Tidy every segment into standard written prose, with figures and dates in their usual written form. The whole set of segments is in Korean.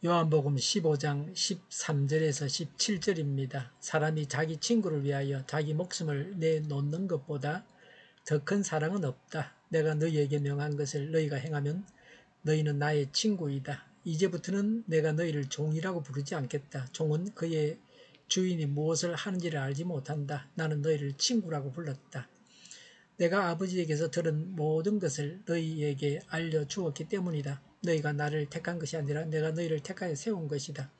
요한복음 15장 13절에서 17절입니다. 사람이 자기 친구를 위하여 자기 목숨을 내놓는 것보다 더 큰 사랑은 없다. 내가 너희에게 명한 것을 너희가 행하면 너희는 나의 친구이다. 이제부터는 내가 너희를 종이라고 부르지 않겠다. 종은 그의 주인이 무엇을 하는지를 알지 못한다. 나는 너희를 친구라고 불렀다. 내가 아버지에게서 들은 모든 것을 너희에게 알려주었기 때문이다. 너희가 나를 택한 것이 아니라 내가 너희를 택하여 세운 것이다.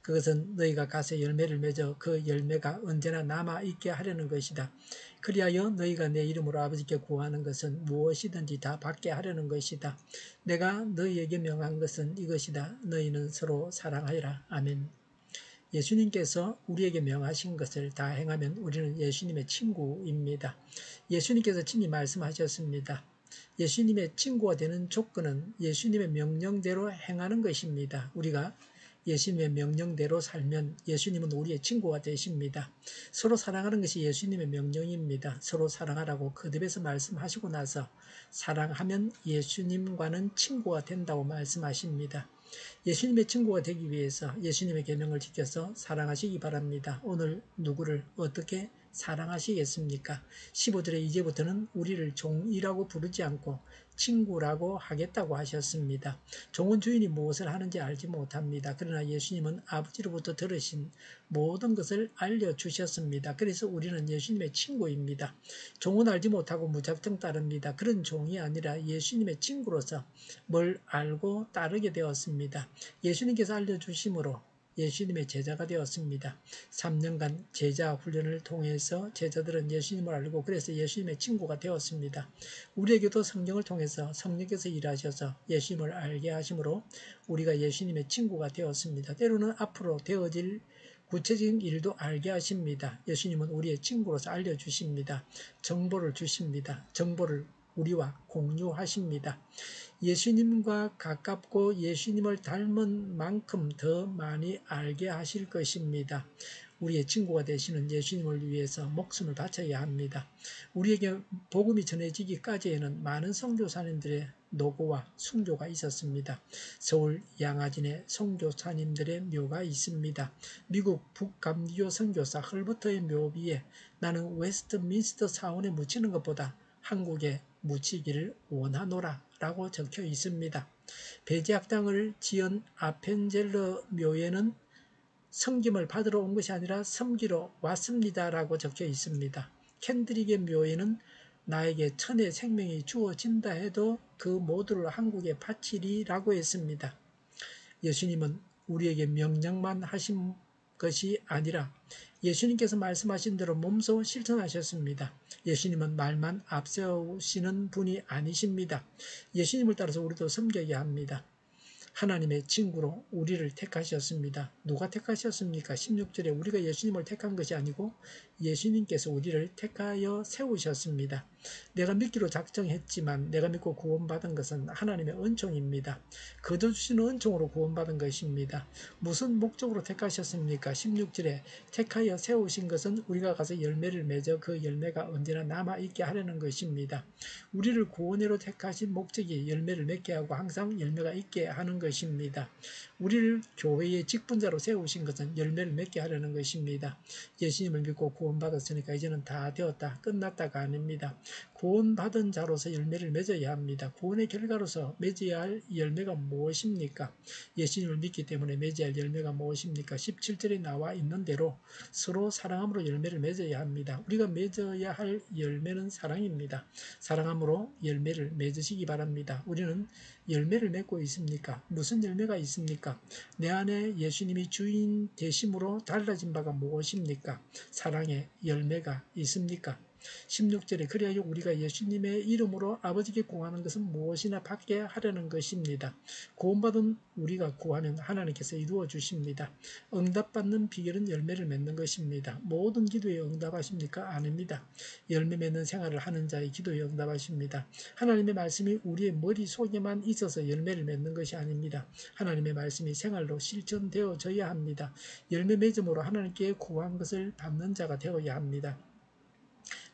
그것은 너희가 가서 열매를 맺어 그 열매가 언제나 남아있게 하려는 것이다. 그리하여 너희가 내 이름으로 아버지께 구하는 것은 무엇이든지 다 받게 하려는 것이다. 내가 너희에게 명한 것은 이것이다. 너희는 서로 사랑하여라. 아멘. 예수님께서 우리에게 명하신 것을 다 행하면 우리는 예수님의 친구입니다. 예수님께서 친히 말씀하셨습니다. 예수님의 친구가 되는 조건은 예수님의 명령대로 행하는 것입니다. 우리가 예수님의 명령대로 살면 예수님은 우리의 친구가 되십니다. 서로 사랑하는 것이 예수님의 명령입니다. 서로 사랑하라고 거듭해서 말씀하시고 나서 사랑하면 예수님과는 친구가 된다고 말씀하십니다. 예수님의 친구가 되기 위해서 예수님의 계명을 지켜서 사랑하시기 바랍니다. 오늘 누구를 어떻게 사랑하시겠습니까? 15절에 이제부터는 우리를 종이라고 부르지 않고 친구라고 하겠다고 하셨습니다. 종은 주인이 무엇을 하는지 알지 못합니다. 그러나 예수님은 아버지로부터 들으신 모든 것을 알려주셨습니다. 그래서 우리는 예수님의 친구입니다. 종은 알지 못하고 무작정 따릅니다. 그런 종이 아니라 예수님의 친구로서 뭘 알고 따르게 되었습니다. 예수님께서 알려주심으로 예수님의 제자가 되었습니다. 3년간 제자 훈련을 통해서 제자들은 예수님을 알고 그래서 예수님의 친구가 되었습니다. 우리에게도 성경을 통해서 성령께서 일하셔서 예수님을 알게 하심으로 우리가 예수님의 친구가 되었습니다. 때로는 앞으로 되어질 구체적인 일도 알게 하십니다. 예수님은 우리의 친구로서 알려주십니다. 정보를 주십니다. 정보를 우리와 공유하십니다. 예수님과 가깝고 예수님을 닮은 만큼 더 많이 알게 하실 것입니다. 우리의 친구가 되시는 예수님을 위해서 목숨을 바쳐야 합니다. 우리에게 복음이 전해지기까지에는 많은 선교사님들의 노고와 순교가 있었습니다. 서울 양화진에 선교사님들의 묘가 있습니다. 미국 북감리교 선교사 헐버터의 묘 위에 나는 웨스트민스터 사원에 묻히는 것보다 한국에 묻히기를 원하노라 라고 적혀 있습니다. 배제학당을 지은 아펜젤러 묘에는 섬김을 받으러 온 것이 아니라 섬기러 왔습니다 라고 적혀 있습니다. 캔드릭의 묘에는 나에게 천의 생명이 주어진다 해도 그 모두를 한국에 바치리라고 했습니다. 예수님은 우리에게 명령만 하신 것이 아니라 예수님께서 말씀하신 대로 몸소 실천하셨습니다. 예수님은 말만 앞세우시는 분이 아니십니다. 예수님을 따라서 우리도 섬겨야 합니다. 하나님의 친구로 우리를 택하셨습니다. 누가 택하셨습니까? 16절에 우리가 예수님을 택한 것이 아니고 예수님께서 우리를 택하여 세우셨습니다. 내가 믿기로 작정했지만 내가 믿고 구원받은 것은 하나님의 은총입니다. 거둬주시는 은총으로 구원받은 것입니다. 무슨 목적으로 택하셨습니까? 16절에 택하여 세우신 것은 우리가 가서 열매를 맺어 그 열매가 언제나 남아있게 하려는 것입니다. 우리를 구원으로 택하신 목적이 열매를 맺게 하고 항상 열매가 있게 하는 것입니다. 우리를 교회의 직분자로 세우신 것은 열매를 맺게 하려는 것입니다. 예수님을 믿고 구원받았으니까 이제는 다 되었다, 끝났다가 아닙니다. 구원받은 자로서 열매를 맺어야 합니다. 구원의 결과로서 맺어야 할 열매가 무엇입니까? 예수님을 믿기 때문에 맺어야 할 열매가 무엇입니까? 17절에 나와 있는 대로 서로 사랑함으로 열매를 맺어야 합니다. 우리가 맺어야 할 열매는 사랑입니다. 사랑함으로 열매를 맺으시기 바랍니다. 우리는 열매를 맺고 있습니까? 무슨 열매가 있습니까? 내 안에 예수님이 주인 되심으로 달라진 바가 무엇입니까? 사랑의 열매가 있습니까? 16절에 그리하여 우리가 예수님의 이름으로 아버지께 구하는 것은 무엇이나 받게 하려는 것입니다. 구원받은 우리가 구하면 하나님께서 이루어 주십니다. 응답받는 비결은 열매를 맺는 것입니다. 모든 기도에 응답하십니까? 아닙니다. 열매 맺는 생활을 하는 자의 기도에 응답하십니다. 하나님의 말씀이 우리의 머릿속에만 있어서 열매를 맺는 것이 아닙니다. 하나님의 말씀이 생활로 실천되어져야 합니다. 열매 맺음으로 하나님께 구한 것을 받는 자가 되어야 합니다.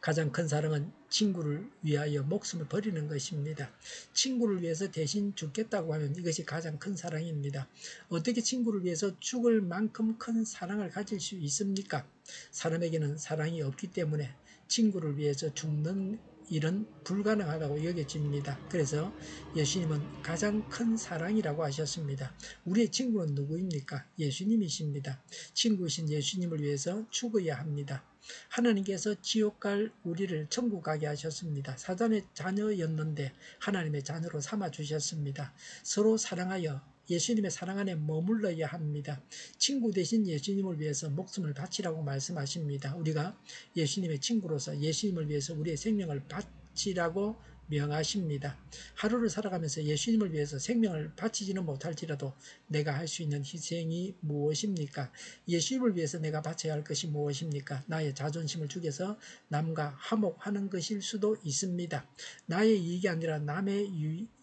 가장 큰 사랑은 친구를 위하여 목숨을 버리는 것입니다. 친구를 위해서 대신 죽겠다고 하면 이것이 가장 큰 사랑입니다. 어떻게 친구를 위해서 죽을 만큼 큰 사랑을 가질 수 있습니까? 사람에게는 사랑이 없기 때문에 친구를 위해서 죽는 일은 불가능하다고 여겨집니다. 그래서 예수님은 가장 큰 사랑이라고 하셨습니다. 우리의 친구는 누구입니까? 예수님이십니다. 친구이신 예수님을 위해서 죽어야 합니다. 하나님께서 지옥 갈 우리를 천국 가게 하셨습니다. 사단의 자녀였는데 하나님의 자녀로 삼아 주셨습니다. 서로 사랑하여 예수님의 사랑 안에 머물러야 합니다. 친구 대신 예수님을 위해서 목숨을 바치라고 말씀하십니다. 우리가 예수님의 친구로서 예수님을 위해서 우리의 생명을 바치라고 명하십니다. 하루를 살아가면서 예수님을 위해서 생명을 바치지는 못할지라도 내가 할 수 있는 희생이 무엇입니까? 예수님을 위해서 내가 바쳐야 할 것이 무엇입니까? 나의 자존심을 죽여서 남과 화목하는 것일 수도 있습니다. 나의 이익이 아니라 남의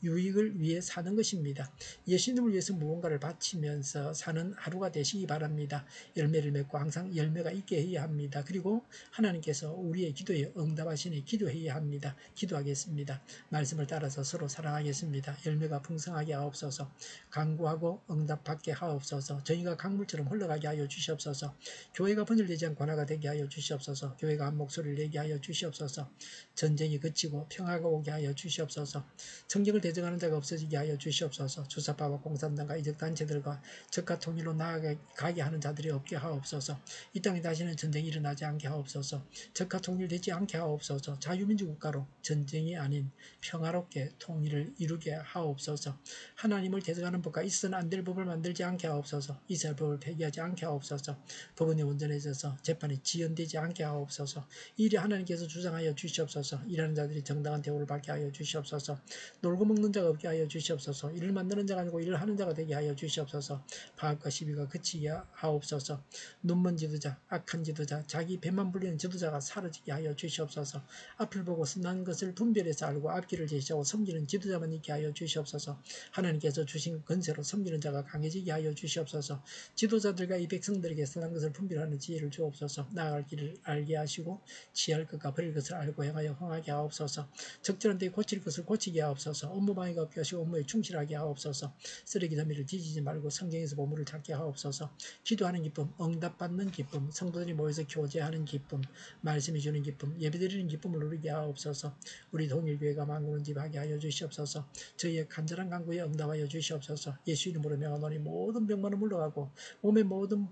유익을 위해 사는 것입니다. 예수님을 위해서 무언가를 바치면서 사는 하루가 되시기 바랍니다. 열매를 맺고 항상 열매가 있게 해야 합니다. 그리고 하나님께서 우리의 기도에 응답하시니 기도해야 합니다. 기도하겠습니다. 말씀을 따라서 서로 사랑하겠습니다. 열매가 풍성하게 하옵소서. 간구하고 응답받게 하옵소서. 저희가 강물처럼 흘러가게 하여 주시옵소서. 교회가 분열되지 않고 하나가 되게 하여 주시옵소서. 교회가 한 목소리를 내게 하여 주시옵소서. 전쟁이 그치고 평화가 오게 하여 주시옵소서. 성경을 대적하는 자가 없어지게 하여 주시옵소서. 주사파와 공산당과 이적단체들과 적과 통일로 나아가게 하는 자들이 없게 하옵소서. 이 땅에 다시는 전쟁이 일어나지 않게 하옵소서. 적과 통일되지 않게 하옵소서. 자유민주국가로 전쟁이 아닌 평화롭게 통일을 이루게 하옵소서. 하나님을 대적하는 법과 있어서는 안 될 법을 만들지 않게 하옵소서. 이스라엘 법을 폐기하지 않게 하옵소서. 법원이 온전해져서 재판이 지연되지 않게 하옵소서. 이를 하나님께서 주장하여 주시옵소서. 일하는 자들이 정당한 대우를 받게 하여 주시옵소서. 놀고 먹는 자가 없게 하여 주시옵소서. 일을 만드는 자가 아니고 일을 하는 자가 되게 하여 주시옵소서. 파업과 시비가 그치게 하옵소서. 눈먼 지도자, 악한 지도자, 자기 배만 불리는 지도자가 사라지게 하여 주시옵소서. 앞을 보고 선한 것을 분별해서 알고 앞길을 제시하고 섬기는 지도자만 있게 하여 주시옵소서. 하나님께서 주신 권세로 섬기는 자가 강해지게 하여 주시옵소서. 지도자들과 이 백성들에게 선한 것을 분별하는 지혜를 주옵소서. 나아갈 길을 알게 하시고 취할 것과 버릴 것을 알고 행하여 흥하게 하옵소서. 적절한 때에 고칠 것을 고치게 하옵소서. 업무방해가 없게 하시고 업무에 충실하게 하옵소서. 쓰레기 더미를 뒤지지 말고 성경에서 보물을 찾게 하옵소서. 기도하는 기쁨, 응답받는 기쁨, 성도들이 모여서 교제하는 기쁨, 말씀이 주는 기쁨, 예배드리는 기쁨을 누리게 하옵소서. 우리 동일교회가 만국을 집하게 하여 주시옵소서. 저희의 간절한 간구에 응답하여 주시옵소서. 예수 이름으로 명하노니 모든 병만은 물러가고 몸의 모든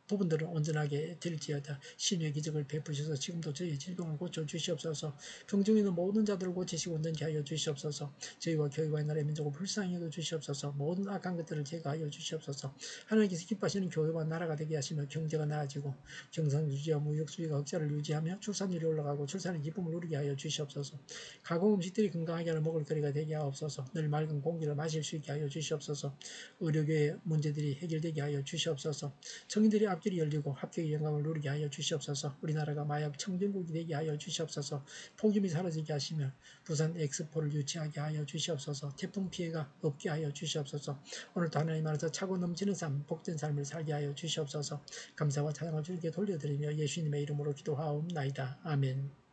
부분들은 온전하게 될지어다. 신의 기적을 베푸셔서 지금도 저희의 질병을 고쳐 주시옵소서. 병중에 있는 모든 자들을 고치시고 온전케 하여 주시옵소서. 저희와 교회와 나라의 민족을 불쌍히 여겨 주시옵소서. 모든 악한 것들을 제거하여 주시옵소서. 하나님께서 기뻐하시는 교회와 나라가 되게 하시며 경제가 나아지고 경상 유지와 무역 수지가 흑자를 유지하며 출산율이 올라가고 출산의 기쁨을 누리게 하여 주시옵소서. 가공 음식들이 건강하게 하는 먹을거리가 되게 하옵소서. 늘 맑은 공기를 마실 수 있게 하여 주시옵소서. 의료계의 문제들이 해결되게 하여 주시옵소서. 청인들이 앞길이 열리고 합격의 영광을 누리게 하여 주시옵소서. 우리나라가 마약 청정국이 되게 하여 주시옵소서. 폭염이 사라지게 하시며 부산 엑스포를 유치하게 하여 주시옵소서. 태풍 피해가 없게 하여 주시옵소서. 오늘도 하나님 안에서 차고 넘치는 삶, 복된 삶을 살게 하여 주시옵소서. 감사와 찬양을 주님께 돌려드리며 예수님의 이름으로 기도하옵나이다. 아멘.